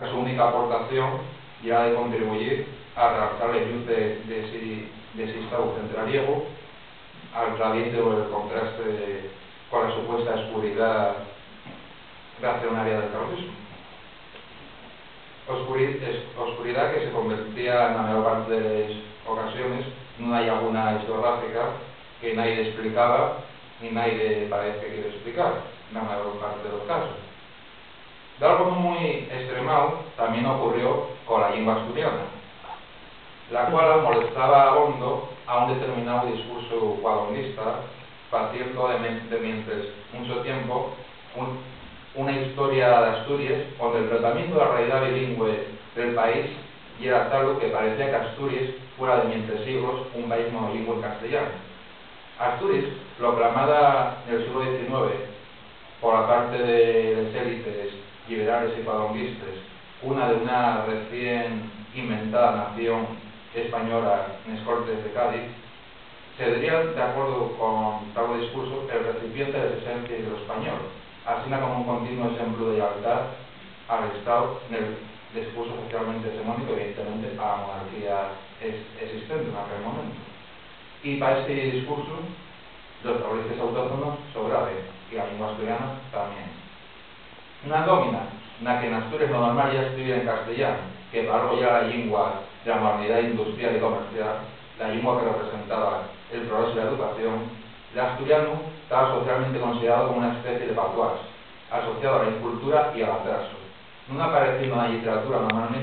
que su única aportación era de contribuir a redactar el luz de ese Estado centraliego, al claviente o el contraste con la supuesta oscuridad reaccionaria del terrorismo. Oscuridad que se convertía en la mayor parte de las ocasiones en una laguna historiográfica que nadie explicaba ni nadie parece que quiere explicar en la mayor parte de los casos. De algo muy extremado también ocurrió con la lengua asturiana, la cual molestaba a hondo a un determinado discurso cuadronista, partiendo de mientras mucho tiempo una historia de Asturias, donde el tratamiento de la realidad bilingüe del país era tal que parecía que Asturias fuera de mientras siglos un país monolingüe castellano. Asturias, proclamada en el siglo XIX por la parte de las élites liberales y cuadronguistas, una de una recién inventada nación española en las Cortes de Cádiz, se diría, de acuerdo con tal discurso, el recipiente de las esencias de lo español, así como un continuo ejemplo de lealtad al Estado en el discurso socialmente hegemónico, evidentemente a la monarquía existente en aquel momento. Y para este discurso, los países autónomos sobraban, y la lengua asturiana también. Una domina, en la que en Asturias lo normal ya escribir en castellano, que para algo ya la lengua de la modernidad industrial y comercial, la lengua que representaba el progreso de la educación, el asturiano estaba socialmente considerado como una especie de patuás, asociado a la incultura y al atraso, no apareciendo en la literatura normalmente